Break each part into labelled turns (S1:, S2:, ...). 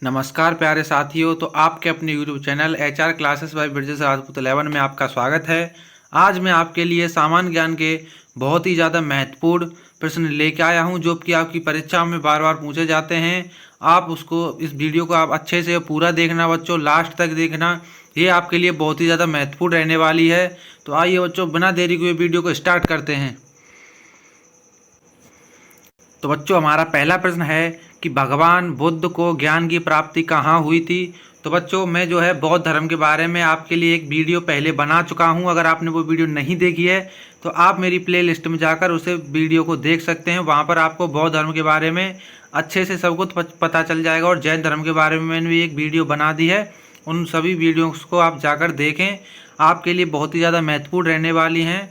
S1: नमस्कार प्यारे साथियों। तो आपके अपने YouTube channel HR classes bye Brijesh Rajput 11 में आपका स्वागत है। आज मैं आपके लिए सामान्य ज्ञान के बहुत ही ज़्यादा महत्वपूर्ण प्रश्न लेके आया हूं, जो कि आपकी परीक्षा में बार बार पूछे जाते हैं। आप इस वीडियो को आप अच्छे से पूरा देखना बच्चों, लास्ट तक देखना। ये आपके लिए बहुत ही ज़्यादा महत्वपूर्ण रहने वाली है। तो आइए बच्चों, बिना देरी हुए वीडियो को स्टार्ट करते हैं। तो बच्चों, हमारा पहला प्रश्न है कि भगवान बुद्ध को ज्ञान की प्राप्ति कहाँ हुई थी। तो बच्चों, मैं जो है बौद्ध धर्म के बारे में आपके लिए एक वीडियो पहले बना चुका हूँ। अगर आपने वो वीडियो नहीं देखी है तो आप मेरी प्लेलिस्ट में जाकर उसे वीडियो को देख सकते हैं। वहाँ पर आपको बौद्ध धर्म के बारे में अच्छे से सब कुछ पता चल जाएगा। और जैन धर्म के बारे में मैंने भी एक वीडियो बना दी है, उन सभी वीडियोस को आप जाकर देखें, आपके लिए बहुत ही ज़्यादा महत्वपूर्ण रहने वाली हैं।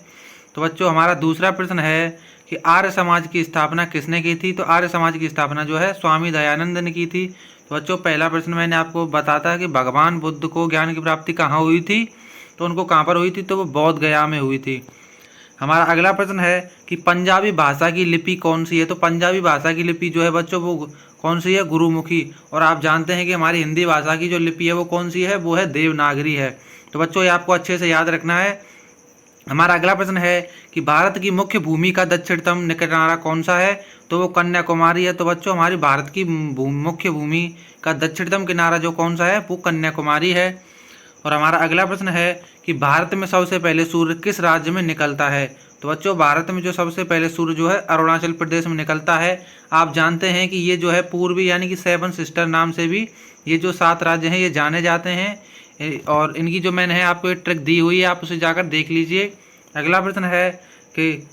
S1: तो बच्चों, हमारा दूसरा प्रश्न है कि आर्य समाज की स्थापना किसने की थी। तो आर्य समाज की स्थापना जो है स्वामी दयानंद ने की थी। तो बच्चों, पहला प्रश्न मैंने आपको बताता है कि भगवान बुद्ध को ज्ञान की प्राप्ति कहाँ हुई थी। तो उनको कहाँ पर हुई थी, तो वो बौद्ध गया में हुई थी। हमारा अगला प्रश्न है कि पंजाबी भाषा की लिपि कौन सी है। तो पंजाबी भाषा की लिपि जो है बच्चों, वो कौन सी है, गुरुमुखी। और आप जानते हैं कि हमारी हिंदी भाषा की जो लिपि है वो कौन सी है, वो है देवनागरी है। तो बच्चों, ये आपको अच्छे से याद रखना है। हमारा अगला प्रश्न है कि भारत की मुख्य भूमि का दक्षिणतम किनारा कौन सा है। तो वो कन्याकुमारी है। तो बच्चों, हमारी भारत की मुख्य भूमि का दक्षिणतम किनारा जो कौन सा है, वो कन्याकुमारी है। और हमारा अगला प्रश्न है कि भारत में सबसे पहले सूर्य किस राज्य में निकलता है। तो बच्चों, भारत में जो सबसे पहले सूर्य जो है अरुणाचल प्रदेश में निकलता है। आप जानते हैं कि ये जो है पूर्वी यानी कि 7 सिस्टर नाम से भी ये जो 7 राज्य हैं ये जाने जाते हैं। और इनकी जो मैंने है आपको एक ट्रिक दी हुई है, आप उसे जाकर देख लीजिए। अगला प्रश्न है कि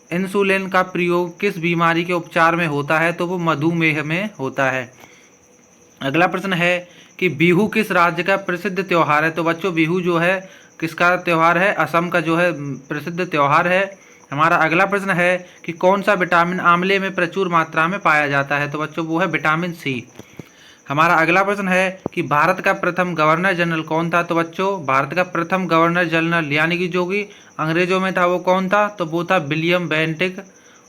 S1: इंसुलिन का प्रयोग किस बीमारी के उपचार में होता है। तो वो मधुमेह में होता है। अगला प्रश्न है कि बिहू किस राज्य का प्रसिद्ध त्यौहार है। तो बच्चों, बिहू जो है किसका त्यौहार है, असम का जो है प्रसिद्ध त्यौहार है। हमारा अगला प्रश्न है कि कौन सा विटामिन आंवले में प्रचुर मात्रा में पाया जाता है। तो बच्चों, वो है विटामिन सी। हमारा अगला प्रश्न है कि भारत का प्रथम गवर्नर जनरल कौन था। तो बच्चों, भारत का प्रथम गवर्नर जनरल यानी कि जो कि अंग्रेजों में था वो कौन था, तो वो था विलियम बेंटिक।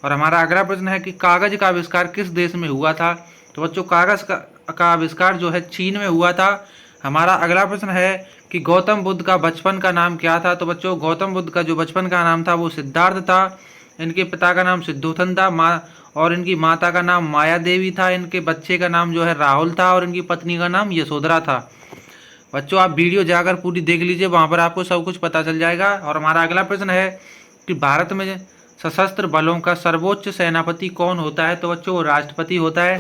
S1: और हमारा अगला प्रश्न है कि कागज का आविष्कार किस देश में हुआ था। तो बच्चों, कागज का आविष्कार जो है चीन में हुआ था। हमारा अगला प्रश्न है कि गौतम बुद्ध का बचपन का नाम क्या था। तो बच्चों, गौतम बुद्ध का जो बचपन का नाम था वो सिद्धार्थ था। इनके पिता का नाम सिद्धोधन था, और इनकी माता का नाम माया देवी था। इनके बच्चे का नाम जो है राहुल था, और इनकी पत्नी का नाम यशोधरा था। बच्चों, आप वीडियो जाकर पूरी देख लीजिए, वहाँ पर आपको सब कुछ पता चल जाएगा। और हमारा अगला प्रश्न है कि भारत में सशस्त्र बलों का सर्वोच्च सेनापति कौन होता है। तो बच्चों, वो राष्ट्रपति होता है।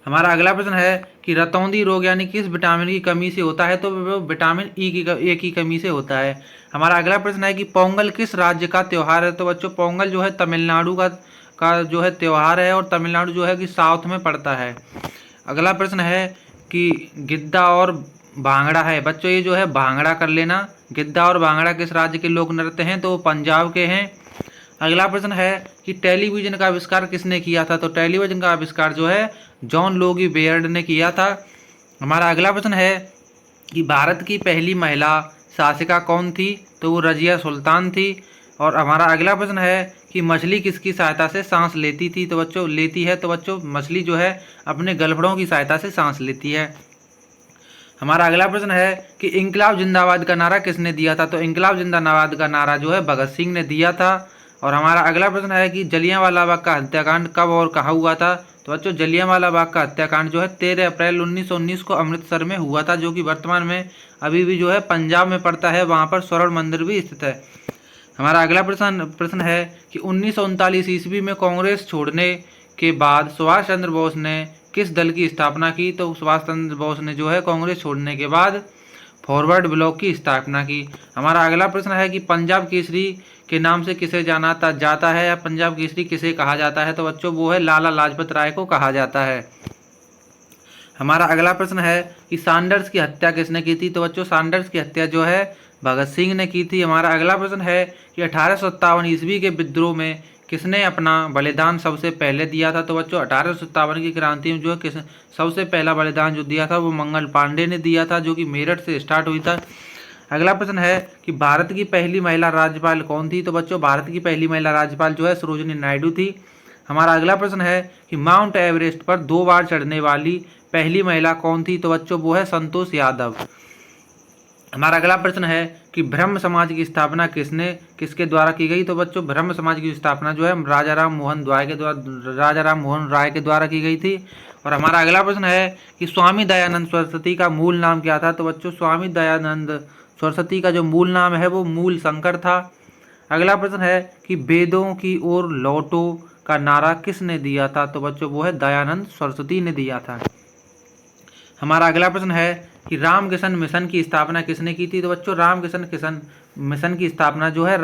S1: हमारा अगला प्रश्न है कि रतौंधी रोग यानी किस विटामिन की कमी से होता है। तो वो विटामिन ए की कमी से होता है। हमारा अगला प्रश्न है कि पोंगल किस राज्य का त्यौहार है। तो बच्चों, पोंगल जो है तमिलनाडु का जो है त्यौहार है, और तमिलनाडु जो है कि साउथ में पड़ता है। अगला प्रश्न है कि गिद्दा और भांगड़ा है। बच्चों, ये जो है भांगड़ा कर लेना। गिद्दा और भांगड़ा किस राज्य के लोक नृत्य हैं, तो वो पंजाब के हैं। अगला प्रश्न है कि टेलीविजन का आविष्कार किसने किया था। तो टेलीविजन का आविष्कार जो है जॉन लोगी बेयर्ड ने किया था। हमारा अगला प्रश्न है कि भारत की पहली महिला शासिका कौन थी। तो वो रजिया सुल्तान थी। और हमारा अगला प्रश्न है कि मछली किसकी सहायता से सांस लेती थी। तो बच्चों, लेती है। तो बच्चों, मछली जो है अपने गलफड़ों की सहायता से सांस लेती है। हमारा अगला प्रश्न है कि इंकलाब जिंदाबाद का नारा किसने दिया था। तो इंकलाब जिंदाबाद का नारा जो है भगत सिंह ने दिया था। और हमारा अगला प्रश्न है कि जलियांवाला बाग का हत्याकांड कब और कहाँ हुआ था। तो बच्चों, जलियांवाला बाग का हत्याकांड जो है 13 अप्रैल 1919 को अमृतसर में हुआ था, जो कि वर्तमान में अभी भी जो है पंजाब में पड़ता है। वहाँ पर स्वर्ण मंदिर भी स्थित है। हमारा अगला प्रश्न है कि 1939 ईस्वी में कांग्रेस छोड़ने के बाद सुभाष चंद्र बोस ने किस दल की स्थापना की। तो सुभाष चंद्र बोस ने जो है कांग्रेस छोड़ने के बाद फॉरवर्ड ब्लॉक की स्थापना की। हमारा अगला प्रश्न है कि पंजाब केसरी के नाम से किसे जाना जाता है, या पंजाब केसरी किसे कहा जाता है। तो बच्चों, वो है लाला लाजपत राय को कहा जाता है। हमारा अगला प्रश्न है कि सैंडर्स की हत्या किसने की थी। तो बच्चों, सैंडर्स की हत्या जो है भगत सिंह ने की थी। हमारा अगला प्रश्न है कि 1857 ईस्वी के विद्रोह में किसने अपना बलिदान सबसे पहले दिया था। तो बच्चों, 1857 की क्रांति में जो है सबसे पहला बलिदान जो दिया था वो मंगल पांडे ने दिया था, जो कि मेरठ से स्टार्ट हुई था। अगला प्रश्न है कि भारत की पहली महिला राज्यपाल कौन थी। तो बच्चों, भारत की पहली महिला राज्यपाल जो है सरोजिनी नायडू थी। हमारा अगला प्रश्न है कि माउंट एवरेस्ट पर 2 बार चढ़ने वाली पहली महिला कौन थी? तो बच्चों वो है संतोष यादव। हमारा अगला प्रश्न है कि ब्रह्म समाज की स्थापना किसके द्वारा की गई? तो बच्चों ब्रह्म समाज की स्थापना जो है राजा राम मोहन राय के द्वारा की गई थी। और हमारा अगला प्रश्न है कि स्वामी दयानंद सरस्वती का मूल नाम क्या था? तो बच्चों स्वामी दयानंद सरस्वती का जो मूल नाम है वो मूल शंकर था। अगला प्रश्न है कि वेदों की ओर लौटो का नारा किसने दिया था? तो बच्चों वो है दयानंद सरस्वती ने दिया था। हमारा अगला प्रश्न है कि रामकृष्ण मिशन की स्थापना किसने की थी? तो बच्चों रामकृष्ण मिशन की स्थापना जो है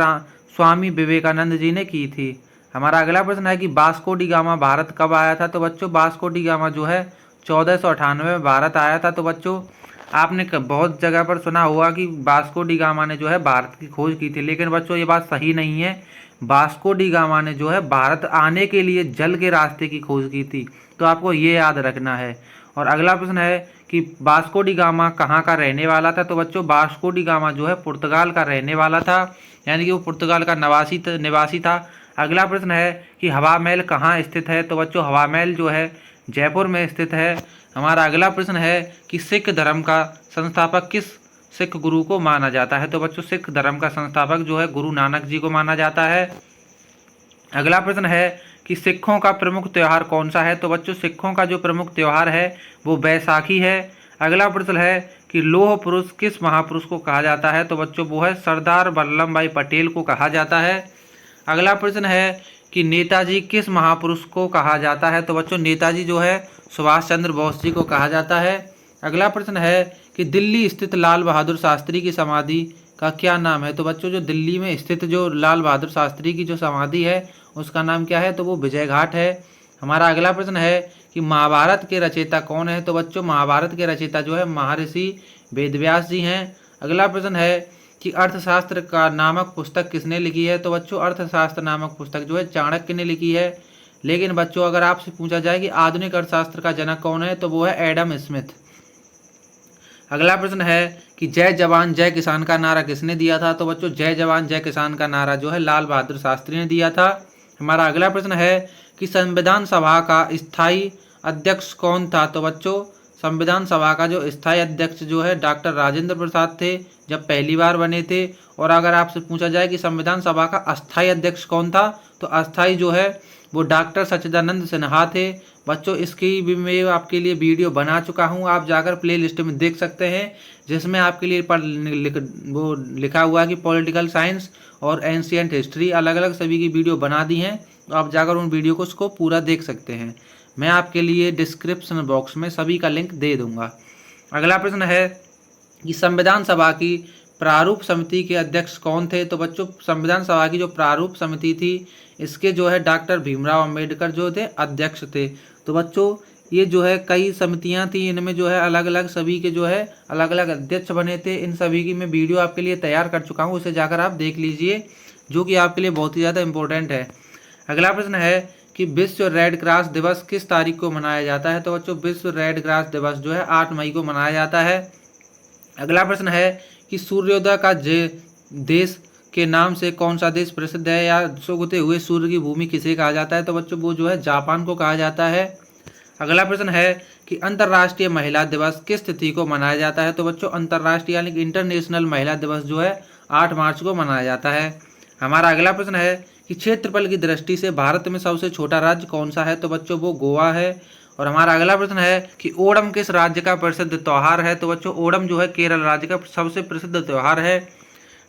S1: स्वामी विवेकानंद जी ने की थी। हमारा अगला प्रश्न है कि वास्को डी गामा भारत कब आया था? तो बच्चों वास्को डी गामा जो है 1498 में भारत आया था। तो बच्चों आपने बहुत जगह पर सुना होगा कि वास्को डी गामा ने जो है भारत की खोज की थी, लेकिन बच्चों ये बात सही नहीं है। वास्को डी गामा ने जो है भारत आने के लिए जल के रास्ते की खोज की थी, तो आपको ये याद रखना है। और अगला प्रश्न है कि वास्को डी गामा कहाँ का रहने वाला था? तो बच्चों वास्को डी गामा जो है पुर्तगाल का रहने वाला था, यानी कि वो पुर्तगाल का निवासी था। अगला प्रश्न है कि हवा महल कहाँ स्थित है? तो बच्चों हवा महल जो है जयपुर में स्थित है। हमारा अगला प्रश्न है कि सिख धर्म का संस्थापक किस सिख गुरु को माना जाता है? तो बच्चों सिख धर्म का संस्थापक जो है गुरु नानक जी को माना जाता है। अगला प्रश्न है कि सिखों का प्रमुख त्यौहार कौन सा है? तो बच्चों सिखों का जो प्रमुख त्यौहार है वो बैसाखी है। अगला प्रश्न है कि लौह पुरुष किस महापुरुष को कहा जाता है? तो बच्चों वो है सरदार वल्लभ भाई पटेल को कहा जाता है। अगला प्रश्न है कि नेताजी किस महापुरुष को कहा जाता है? तो बच्चों नेताजी जो है सुभाष चंद्र बोस जी को कहा जाता है। अगला प्रश्न है कि दिल्ली स्थित लाल बहादुर शास्त्री की समाधि का क्या नाम है? तो बच्चों जो दिल्ली में स्थित जो लाल बहादुर शास्त्री की जो समाधि है उसका नाम क्या है? तो वो विजय घाट है। हमारा अगला प्रश्न है कि महाभारत के रचयिता कौन है? तो बच्चों महाभारत के रचयिता जो है महर्षि वेदव्यास जी हैं। अगला प्रश्न है कि अर्थशास्त्र का नामक पुस्तक किसने लिखी है? तो बच्चों अर्थशास्त्र नामक पुस्तक जो है चाणक्य ने लिखी है। लेकिन बच्चों अगर आपसे पूछा जाए कि आधुनिक अर्थशास्त्र का जनक कौन है, तो वो है एडम स्मिथ। अगला प्रश्न है कि जय जवान जय किसान का नारा किसने दिया था? तो बच्चों जय जवान जय किसान का नारा जो है लाल बहादुर शास्त्री ने दिया था। हमारा अगला प्रश्न है कि संविधान सभा का स्थायी अध्यक्ष कौन था? तो बच्चों संविधान सभा का जो स्थायी अध्यक्ष जो है डॉक्टर राजेंद्र प्रसाद थे, जब पहली बार बने थे। और अगर आपसे पूछा जाए कि संविधान सभा का अस्थायी अध्यक्ष कौन था, तो अस्थायी जो है वो डॉक्टर सच्चिदानंद सिन्हा थे। बच्चों इसकी भी मैं आपके लिए वीडियो बना चुका हूँ, आप जाकर प्ले लिस्ट में देख सकते हैं, जिसमें आपके लिए वो लिखा हुआ है कि पॉलिटिकल साइंस और एंशिएंट हिस्ट्री अलग अलग सभी की वीडियो बना दी हैं, तो आप जाकर उन वीडियो को उसको पूरा देख सकते हैं। मैं आपके लिए डिस्क्रिप्शन बॉक्स में सभी का लिंक दे दूंगा। अगला प्रश्न है कि संविधान सभा की प्रारूप समिति के अध्यक्ष कौन थे? तो बच्चों संविधान सभा की जो प्रारूप समिति थी इसके जो है डॉक्टर भीमराव अंबेडकर जो थे अध्यक्ष थे। तो बच्चों ये जो है कई समितियां थी, इनमें जो है अलग अलग सभी के जो है अलग अलग अध्यक्ष बने थे। इन सभी की मैं वीडियो आपके लिए तैयार कर चुका हूँ, उसे जाकर आप देख लीजिए, जो कि आपके लिए बहुत ही ज़्यादा इम्पोर्टेंट है। अगला प्रश्न है कि विश्व रेड क्रॉस दिवस किस तारीख को मनाया जाता है? तो बच्चों विश्व रेड क्रॉस दिवस जो है 8 मई को मनाया जाता है। अगला प्रश्न है कि सूर्योदय का देश के नाम से कौन सा देश प्रसिद्ध है, या उगते हुए सूर्य की भूमि किसे कहा जाता है? तो बच्चों वो जो है जापान को कहा जाता है। अगला प्रश्न है कि अंतर्राष्ट्रीय महिला दिवस किस तिथि को मनाया जाता है? तो बच्चों अंतर्राष्ट्रीय यानी कि इंटरनेशनल महिला दिवस जो है 8 मार्च को मनाया जाता है। हमारा अगला प्रश्न है कि क्षेत्रफल की दृष्टि से भारत में सबसे छोटा राज्य कौन सा है? तो बच्चों वो गोवा है। और हमारा अगला प्रश्न है कि ओणम किस राज्य का प्रसिद्ध त्यौहार है? तो बच्चों ओणम जो है केरल राज्य का सबसे प्रसिद्ध त्यौहार है।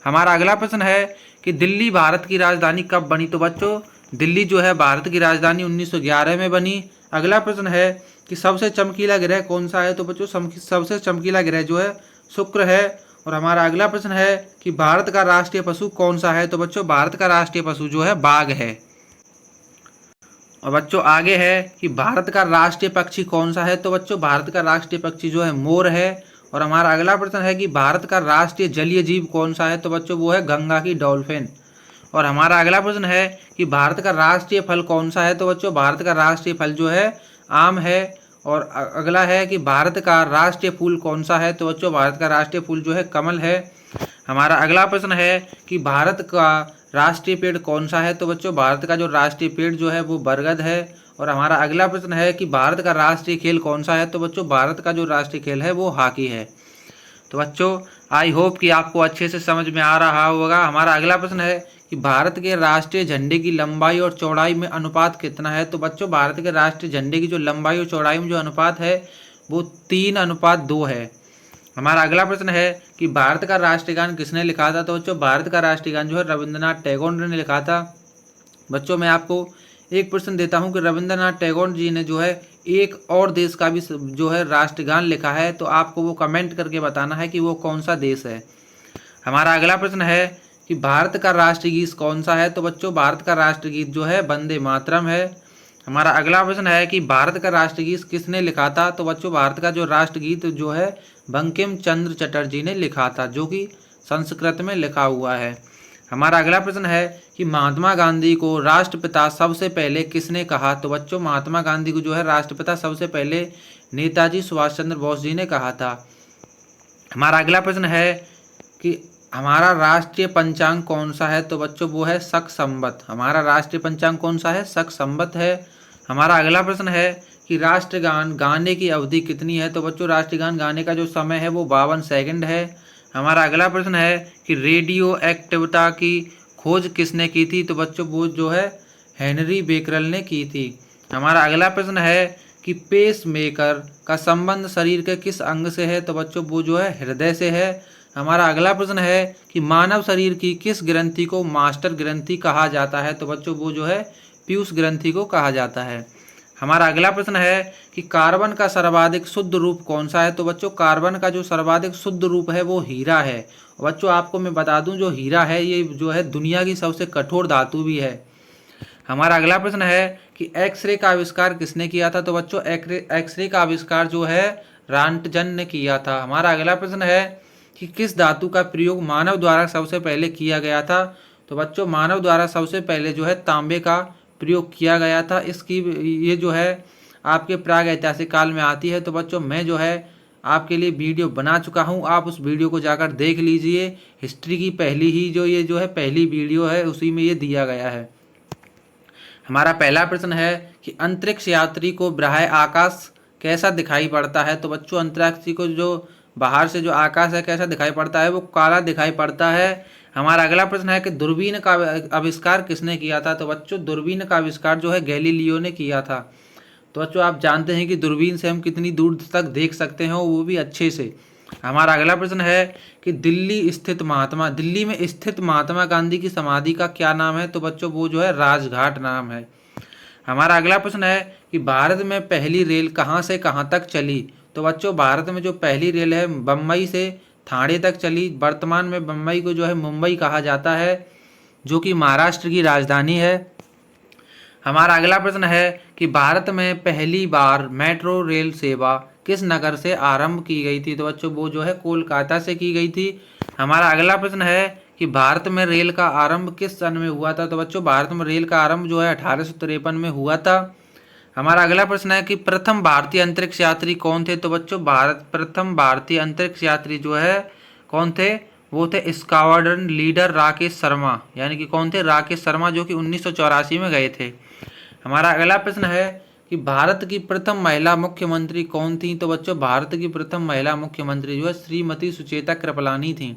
S1: हमारा अगला प्रश्न है कि दिल्ली भारत की राजधानी कब बनी? तो बच्चों दिल्ली जो है भारत की राजधानी 1911 में बनी। अगला प्रश्न है कि सबसे चमकीला ग्रह कौन सा है? तो बच्चों सबसे चमकीला ग्रह जो है शुक्र है। और हमारा अगला प्रश्न है कि भारत का राष्ट्रीय पशु कौन सा है? तो बच्चों भारत का राष्ट्रीय पशु जो है बाघ है। और बच्चों आगे है कि भारत का राष्ट्रीय पक्षी कौन सा है? तो बच्चों भारत का राष्ट्रीय पक्षी जो है मोर है। और हमारा अगला प्रश्न है कि भारत का राष्ट्रीय जलीय जीव कौन सा है? तो बच्चों वो है गंगा की डॉल्फिन। और हमारा अगला प्रश्न है कि भारत का राष्ट्रीय फल कौन सा है? तो बच्चों भारत का राष्ट्रीय फल जो है आम है। और अगला है कि भारत का राष्ट्रीय फूल कौन सा है? तो बच्चों भारत का राष्ट्रीय फूल जो है कमल है। हमारा अगला प्रश्न है कि भारत का राष्ट्रीय पेड़ कौन सा है? तो बच्चों भारत का जो राष्ट्रीय पेड़ जो है वो बरगद है। और हमारा अगला प्रश्न है कि भारत का राष्ट्रीय खेल कौन सा है? तो बच्चों भारत का जो राष्ट्रीय खेल है वो हॉकी है। तो बच्चों आई होप कि आपको अच्छे से समझ में आ रहा होगा। हमारा अगला प्रश्न है कि भारत के राष्ट्रीय झंडे की लंबाई और चौड़ाई में अनुपात कितना है? तो बच्चों भारत के राष्ट्रीय झंडे की जो लंबाई और चौड़ाई में जो अनुपात है वो 3:2 है। हमारा अगला प्रश्न है कि भारत का राष्ट्रीय गान किसने लिखा था? तो बच्चों भारत का राष्ट्रीय गान जो है रविंद्रनाथ टैगोर ने लिखा था। बच्चों मैं आपको एक प्रश्न देता हूं कि रविंद्रनाथ टैगोर जी ने जो है एक और देश का भी जो है राष्ट्रगान लिखा है, तो आपको वो कमेंट करके बताना है कि वो कौन सा देश है। हमारा अगला प्रश्न है कि भारत का राष्ट्रीय गीत कौन सा है? तो बच्चों भारत का राष्ट्रीय गीत जो है वंदे मातरम है। हमारा अगला प्रश्न है कि भारत का राष्ट्रीय गीत किसने लिखा था? तो बच्चों भारत का जो राष्ट्रीय गीत जो है बंकिम चंद्र चटर्जी ने लिखा था, जो कि संस्कृत में लिखा हुआ है। हमारा अगला प्रश्न है कि महात्मा गांधी को राष्ट्रपिता सबसे पहले किसने कहा? तो बच्चों महात्मा गांधी को जो है राष्ट्रपिता सबसे पहले नेताजी सुभाष चंद्र बोस जी ने कहा था। हमारा अगला प्रश्न है कि हमारा राष्ट्रीय पंचांग कौन सा है? तो बच्चों वो है शक संवत। हमारा राष्ट्रीय पंचांग कौन सा है? शक संवत है। हमारा अगला प्रश्न है कि राष्ट्रगान गाने की अवधि कितनी है? तो बच्चों राष्ट्रगान गाने का जो समय है वो 52 सेकंड है। हमारा अगला प्रश्न है कि रेडियो एक्टिविटी की खोज किसने की थी? तो बच्चों वो जो है हेनरी बेकरल ने की थी। हमारा अगला प्रश्न है कि पेस मेकर का संबंध शरीर के किस अंग से है? तो बच्चों वो जो है हृदय से है। हमारा अगला प्रश्न है कि मानव शरीर की किस ग्रंथि को मास्टर ग्रंथि कहा जाता है? तो बच्चों वो जो है पीयूष ग्रंथि को कहा जाता है। हमारा अगला प्रश्न है कि कार्बन का सर्वाधिक शुद्ध रूप कौन सा है? तो बच्चों कार्बन का जो सर्वाधिक शुद्ध रूप है वो हीरा है। बच्चों आपको मैं बता दूं जो हीरा है ये जो है दुनिया की सबसे कठोर धातु भी है। हमारा अगला प्रश्न है कि एक्सरे का आविष्कार किसने किया था? तो बच्चों एक्सरे का आविष्कार जो है रॉन्टजन ने किया था। हमारा अगला प्रश्न है कि किस धातु का प्रयोग मानव द्वारा सबसे पहले किया गया था? तो बच्चों मानव द्वारा सबसे पहले जो है तांबे का प्रयोग किया गया था। इसकी ये जो है आपके प्राग ऐतिहासिक काल में आती है। तो बच्चों मैं जो है आपके लिए वीडियो बना चुका हूँ, आप उस वीडियो को जाकर देख लीजिए। हिस्ट्री की पहली ही जो ये जो है पहली वीडियो है उसी में ये दिया गया है। हमारा पहला प्रश्न है कि अंतरिक्ष यात्री को बाह्य आकाश कैसा दिखाई पड़ता है? तो बच्चों अंतरिक्ष को जो बाहर से जो आकाश है कैसा दिखाई पड़ता है? वो काला दिखाई पड़ता है। हमारा अगला प्रश्न है कि दूरबीन का आविष्कार किसने किया था? तो बच्चों दूरबीन का आविष्कार जो है गैलीलियो ने किया था। तो बच्चों आप जानते हैं कि दूरबीन से हम कितनी दूर तक देख सकते हैं, वो भी अच्छे से। हमारा अगला प्रश्न है कि दिल्ली में स्थित महात्मा गांधी की समाधि का क्या नाम है? तो बच्चों वो जो है राजघाट नाम है। हमारा अगला प्रश्न है कि भारत में पहली रेल कहाँ से कहाँ तक चली? तो बच्चों भारत में जो पहली रेल है बम्बई से ठाणे तक चली। वर्तमान में बम्बई को जो है मुंबई कहा जाता है, जो कि महाराष्ट्र की राजधानी है। हमारा अगला प्रश्न है कि भारत में पहली बार मेट्रो रेल सेवा किस नगर से आरंभ की गई थी? तो बच्चों वो जो है कोलकाता से की गई थी। हमारा अगला प्रश्न है कि भारत में रेल का आरंभ किस सन में हुआ था? तो बच्चों भारत में रेल का आरंभ जो है 1853 में हुआ था। हमारा अगला प्रश्न है कि प्रथम भारतीय अंतरिक्ष यात्री कौन थे? तो बच्चों प्रथम भारतीय अंतरिक्ष यात्री जो है कौन थे? वो थे स्क्वाड्रन लीडर राकेश शर्मा, यानी कि कौन थे? राकेश शर्मा, जो कि 1984 में गए थे। हमारा अगला प्रश्न है कि भारत की प्रथम महिला मुख्यमंत्री कौन थी? तो बच्चों भारत की प्रथम महिला मुख्यमंत्री जो है श्रीमती सुचेता कृपलानी थी।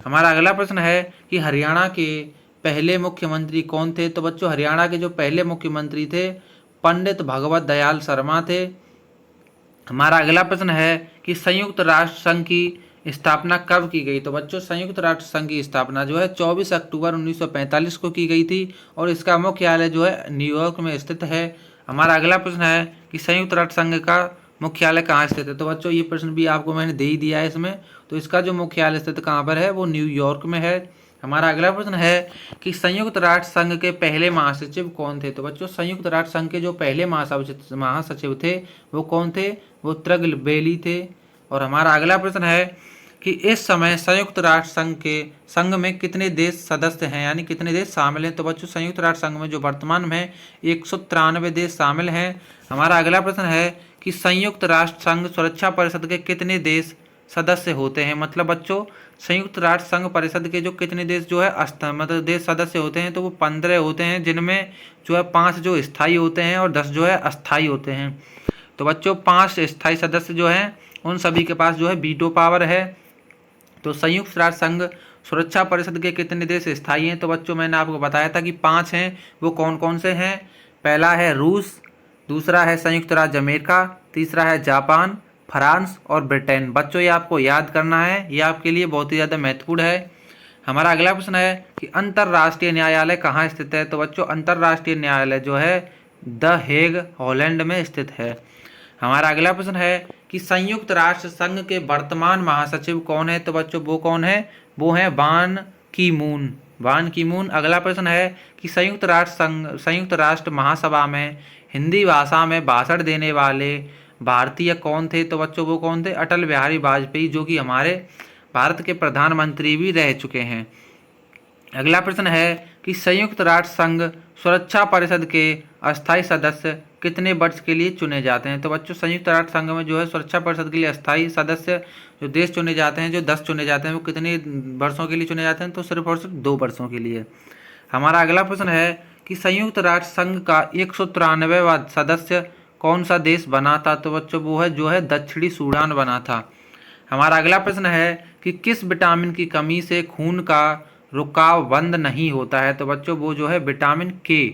S1: हमारा अगला प्रश्न है कि हरियाणा के पहले मुख्यमंत्री कौन थे? तो बच्चों हरियाणा के जो पहले मुख्यमंत्री थे पंडित भगवत दयाल शर्मा थे। हमारा अगला प्रश्न है कि संयुक्त राष्ट्र संघ की स्थापना कब की गई? तो बच्चों संयुक्त राष्ट्र संघ की स्थापना जो है 24 अक्टूबर 1945 को की गई थी और इसका मुख्यालय जो है न्यूयॉर्क में स्थित है। हमारा अगला प्रश्न है कि संयुक्त राष्ट्र संघ का मुख्यालय कहाँ स्थित है? तो बच्चों ये प्रश्न भी आपको मैंने दे ही दिया है इसमें। तो इसका जो मुख्यालय स्थित कहाँ पर है? वो न्यूयॉर्क में है। हमारा अगला प्रश्न है कि संयुक्त राष्ट्र संघ के पहले महासचिव कौन थे? तो बच्चों संयुक्त राष्ट्र संघ के जो पहले महासचिव थे वो कौन थे? वो त्रिगल बेली थे। और हमारा अगला प्रश्न है कि इस समय संयुक्त राष्ट्र संघ में कितने देश सदस्य हैं, यानी कितने देश शामिल हैं? तो बच्चों संयुक्त राष्ट्र संघ में जो वर्तमान में 193 देश शामिल हैं। हमारा अगला प्रश्न है कि संयुक्त राष्ट्र संघ सुरक्षा परिषद के कितने देश सदस्य होते हैं। मतलब बच्चों संयुक्त राष्ट्र संघ परिषद के जो कितने देश जो है मतलब देश सदस्य होते हैं, तो वो 15 होते हैं, जिनमें जो है 5 जो स्थायी होते हैं और 10 जो है अस्थायी होते हैं। तो बच्चों 5 स्थायी सदस्य जो हैं उन सभी के पास जो है वीटो पावर है। तो संयुक्त राष्ट्र संघ सुरक्षा परिषद के कितने देश स्थायी हैं? तो बच्चों मैंने आपको बताया था कि 5 हैं। वो कौन कौन से हैं? पहला है रूस, दूसरा है संयुक्त राज्य अमेरिका, तीसरा है जापान, फ्रांस और ब्रिटेन। बच्चों ये आपको याद करना है, ये आपके लिए बहुत ही ज़्यादा महत्वपूर्ण है। हमारा अगला प्रश्न है कि अंतर्राष्ट्रीय न्यायालय कहाँ स्थित है? तो बच्चों अंतर्राष्ट्रीय न्यायालय जो है द हेग, हॉलैंड में स्थित है। हमारा अगला प्रश्न है कि संयुक्त राष्ट्र संघ के वर्तमान महासचिव कौन है? तो बच्चों वो कौन है? वो है बान की मून, बान की मून। अगला प्रश्न है कि संयुक्त राष्ट्र महासभा में हिंदी भाषा में भाषण देने वाले भारतीय कौन थे? तो बच्चों वो कौन थे? अटल बिहारी वाजपेयी, जो कि हमारे भारत के प्रधानमंत्री भी रह चुके हैं। अगला प्रश्न है कि संयुक्त राष्ट्र संघ सुरक्षा परिषद के अस्थायी सदस्य कितने वर्ष के लिए चुने जाते हैं? तो बच्चों संयुक्त राष्ट्र संघ में जो है सुरक्षा परिषद के लिए अस्थायी सदस्य जो देश चुने जाते हैं, जो 10 चुने जाते हैं, वो कितने वर्षों के लिए चुने जाते हैं? तो सिर्फ और सिर्फ 2 वर्षों के लिए। हमारा अगला प्रश्न है कि संयुक्त राष्ट्र संघ का 193वां सदस्य कौन सा देश बना था? तो बच्चों वो है जो है दक्षिणी सूडान बना था। हमारा अगला प्रश्न है कि किस विटामिन की कमी से खून का रुकाव बंद नहीं होता है? तो बच्चों वो जो है विटामिन के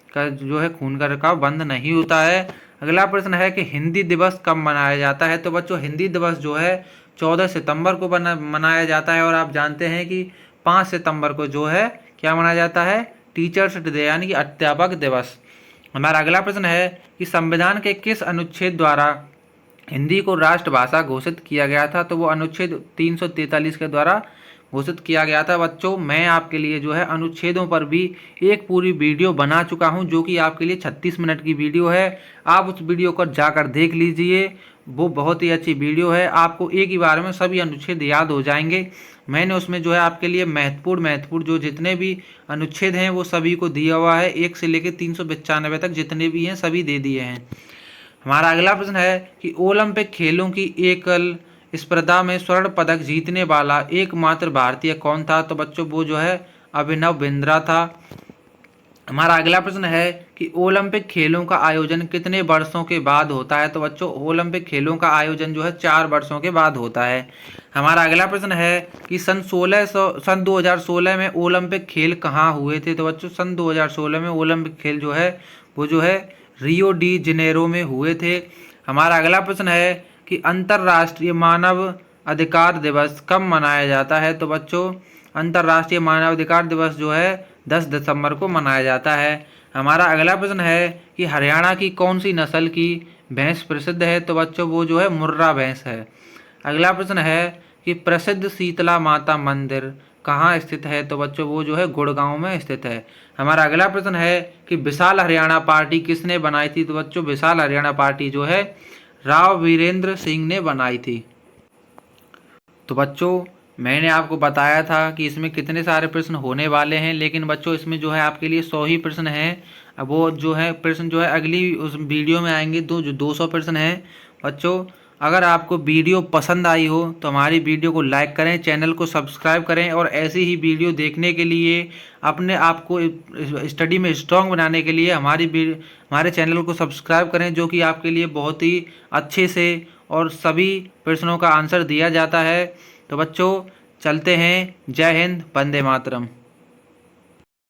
S1: का जो है खून का रुकाव बंद नहीं होता है। अगला प्रश्न है कि हिंदी दिवस कब मनाया जाता है? तो बच्चों हिंदी दिवस जो है 14 सितंबर को मनाया जाता है। और आप जानते हैं कि 5 सितंबर को जो है क्या मनाया जाता है? टीचर्स डे, यानी कि अध्यापक दिवस। हमारा अगला प्रश्न है कि संविधान के किस अनुच्छेद द्वारा हिंदी को राष्ट्रभाषा घोषित किया गया था? तो वो अनुच्छेद 343 के द्वारा घोषित किया गया था। बच्चों मैं आपके लिए जो है अनुच्छेदों पर भी एक पूरी वीडियो बना चुका हूं, जो कि आपके लिए 36 मिनट की वीडियो है। आप उस वीडियो को जाकर देख लीजिए, वो बहुत ही अच्छी वीडियो है। आपको एक ही बार में सभी अनुच्छेद याद हो जाएंगे। मैंने उसमें जो है आपके लिए महत्वपूर्ण जो जितने भी अनुच्छेद हैं वो सभी को दिया हुआ है, 1 से लेकर 395 तक जितने भी हैं सभी दे दिए हैं। हमारा अगला प्रश्न है कि ओलंपिक खेलों की एकल स्पर्धा में स्वर्ण पदक जीतने वाला एकमात्र भारतीय कौन था? तो बच्चों वो जो है अभिनव बिंद्रा था। हमारा अगला प्रश्न है कि ओलंपिक खेलों का आयोजन कितने वर्षों के बाद होता है? तो बच्चों ओलंपिक खेलों का आयोजन जो है 4 वर्षों के बाद होता है। हमारा अगला प्रश्न है कि सन 2016 में ओलंपिक खेल कहाँ हुए थे? तो बच्चों सन 2016 में ओलंपिक खेल जो है वो जो है रियो डी जेनेरो में हुए थे। हमारा अगला प्रश्न है कि अंतर्राष्ट्रीय मानव अधिकार दिवस कब मनाया जाता है? तो बच्चों अंतर्राष्ट्रीय मानव अधिकार दिवस जो है 10 दिसंबर को मनाया जाता है। हमारा अगला प्रश्न है कि हरियाणा की कौन सी नस्ल की भैंस प्रसिद्ध है? तो बच्चों वो जो है मुर्रा भैंस है। अगला प्रश्न है कि प्रसिद्ध शीतला माता मंदिर कहाँ स्थित है? तो बच्चों वो जो है गुड़गांव में स्थित है। हमारा अगला प्रश्न है कि विशाल हरियाणा पार्टी किसने बनाई थी? तो बच्चों विशाल हरियाणा पार्टी जो है राव वीरेंद्र सिंह ने बनाई थी। तो बच्चों मैंने आपको बताया था कि इसमें कितने सारे प्रश्न होने वाले हैं, लेकिन बच्चों इसमें जो है आपके लिए 100 ही प्रश्न हैं। अब वो जो है प्रश्न जो है अगली उस वीडियो में आएंगे, जो 200 प्रश्न हैं। बच्चों अगर आपको वीडियो पसंद आई हो तो हमारी वीडियो को लाइक करें, चैनल को सब्सक्राइब करें, और ऐसी ही वीडियो देखने के लिए अपने आप को स्टडी में स्ट्रॉन्ग बनाने के लिए हमारे चैनल को सब्सक्राइब करें, जो कि आपके लिए बहुत ही अच्छे से और सभी प्रश्नों का आंसर दिया जाता है। तो बच्चों चलते हैं। जय हिंद, वंदे मातरम।